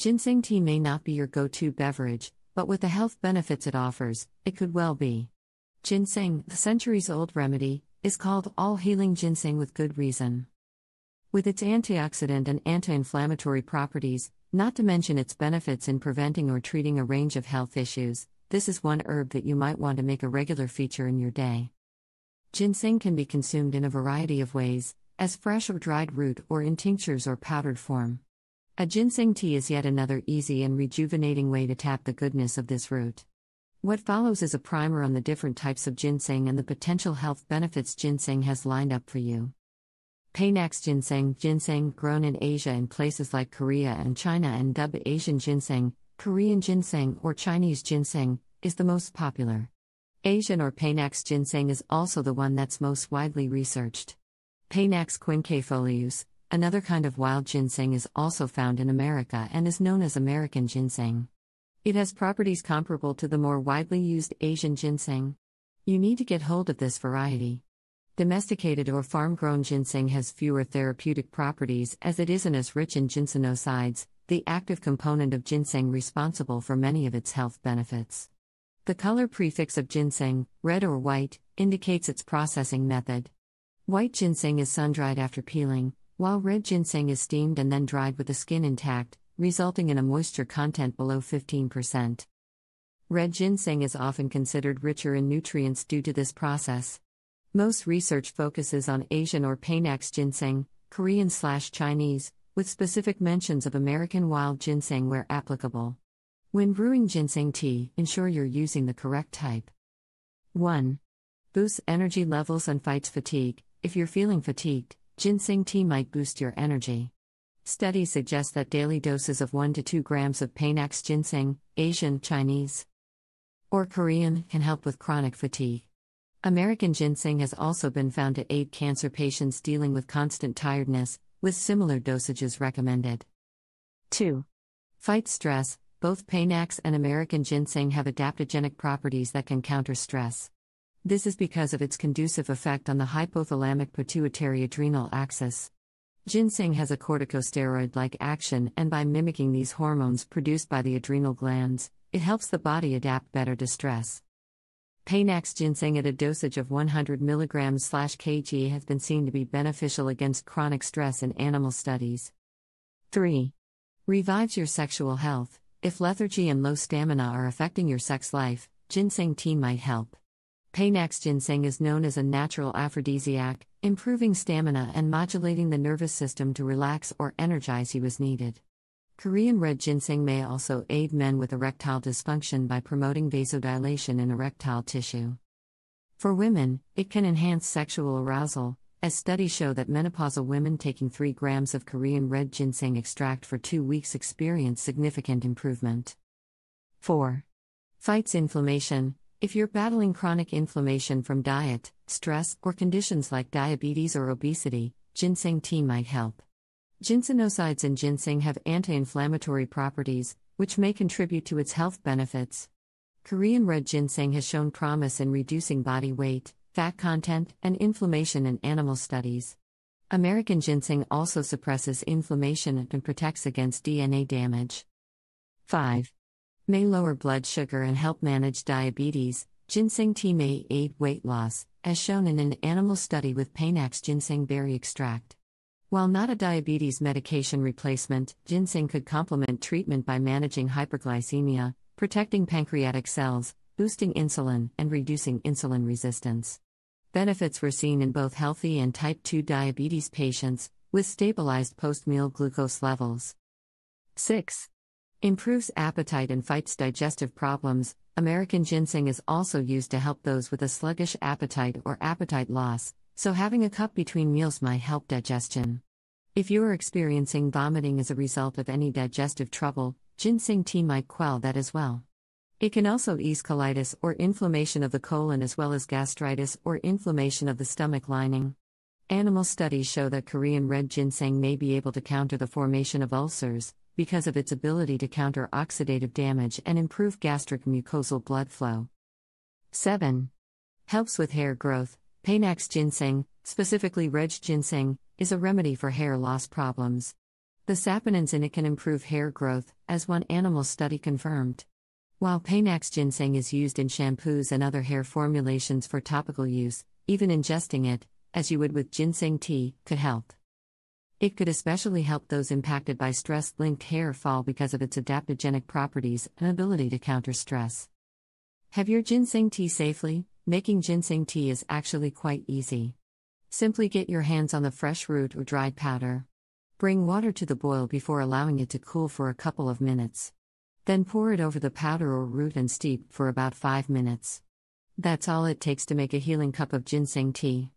Ginseng tea may not be your go-to beverage, but with the health benefits it offers, it could well be. Ginseng, the centuries-old remedy, is called all-healing ginseng with good reason. With its antioxidant and anti-inflammatory properties, not to mention its benefits in preventing or treating a range of health issues, this is one herb that you might want to make a regular feature in your day. Ginseng can be consumed in a variety of ways, as fresh or dried root or in tinctures or powdered form. A ginseng tea is yet another easy and rejuvenating way to tap the goodness of this root. What follows is a primer on the different types of ginseng and the potential health benefits ginseng has lined up for you. Panax ginseng, ginseng grown in Asia in places like Korea and China and dubbed Asian ginseng, Korean ginseng or Chinese ginseng, is the most popular. Asian or Panax ginseng is also the one that's most widely researched. Panax quinquefolius, another kind of wild ginseng, is also found in America and is known as American ginseng. It has properties comparable to the more widely used Asian ginseng. You need to get hold of this variety. Domesticated or farm-grown ginseng has fewer therapeutic properties as it isn't as rich in ginsenosides, the active component of ginseng responsible for many of its health benefits. The color prefix of ginseng, red or white, indicates its processing method. White ginseng is sun-dried after peeling, while red ginseng is steamed and then dried with the skin intact, resulting in a moisture content below 15%. Red ginseng is often considered richer in nutrients due to this process. Most research focuses on Asian or Panax ginseng, Korean/Chinese, with specific mentions of American wild ginseng where applicable. When brewing ginseng tea, ensure you're using the correct type. 1. Boosts energy levels and fights fatigue. If you're feeling fatigued, ginseng tea might boost your energy. Studies suggest that daily doses of 1 to 2 grams of Panax ginseng, Asian, Chinese, or Korean, can help with chronic fatigue. American ginseng has also been found to aid cancer patients dealing with constant tiredness, with similar dosages recommended. 2. Fight stress. Both Panax and American ginseng have adaptogenic properties that can counter stress. This is because of its conducive effect on the hypothalamic pituitary adrenal axis. Ginseng has a corticosteroid-like action, and by mimicking these hormones produced by the adrenal glands, it helps the body adapt better to stress. Panax ginseng at a dosage of 100 mg/kg has been seen to be beneficial against chronic stress in animal studies. 3. Revives your sexual health. If lethargy and low stamina are affecting your sex life, ginseng tea might help. Panax ginseng is known as a natural aphrodisiac, improving stamina and modulating the nervous system to relax or energize you as needed. Korean red ginseng may also aid men with erectile dysfunction by promoting vasodilation in erectile tissue. For women, it can enhance sexual arousal, as studies show that menopausal women taking 3 grams of Korean red ginseng extract for 2 weeks experience significant improvement. 4. Fights inflammation. If you're battling chronic inflammation from diet, stress, or conditions like diabetes or obesity, ginseng tea might help. Ginsenosides in ginseng have anti-inflammatory properties, which may contribute to its health benefits. Korean red ginseng has shown promise in reducing body weight, fat content, and inflammation in animal studies. American ginseng also suppresses inflammation and protects against DNA damage. 5. May lower blood sugar and help manage diabetes. Ginseng tea may aid weight loss, as shown in an animal study with Panax ginseng berry extract. While not a diabetes medication replacement, ginseng could complement treatment by managing hyperglycemia, protecting pancreatic cells, boosting insulin, and reducing insulin resistance. Benefits were seen in both healthy and type 2 diabetes patients, with stabilized post-meal glucose levels. 6. Improves appetite and fights digestive problems. American ginseng is also used to help those with a sluggish appetite or appetite loss, so having a cup between meals might help digestion. If you are experiencing vomiting as a result of any digestive trouble, ginseng tea might quell that as well. It can also ease colitis or inflammation of the colon as well as gastritis or inflammation of the stomach lining. Animal studies show that Korean red ginseng may be able to counter the formation of ulcers, because of its ability to counter oxidative damage and improve gastric mucosal blood flow. 7. Helps with hair growth. Panax ginseng, specifically red ginseng, is a remedy for hair loss problems. The saponins in it can improve hair growth, as one animal study confirmed. While Panax ginseng is used in shampoos and other hair formulations for topical use, even ingesting it, as you would with ginseng tea, could help. It could especially help those impacted by stress-linked hair fall because of its adaptogenic properties and ability to counter stress. Have your ginseng tea safely. Making ginseng tea is actually quite easy. Simply get your hands on the fresh root or dried powder. Bring water to the boil before allowing it to cool for a couple of minutes. Then pour it over the powder or root and steep for about 5 minutes. That's all it takes to make a healing cup of ginseng tea.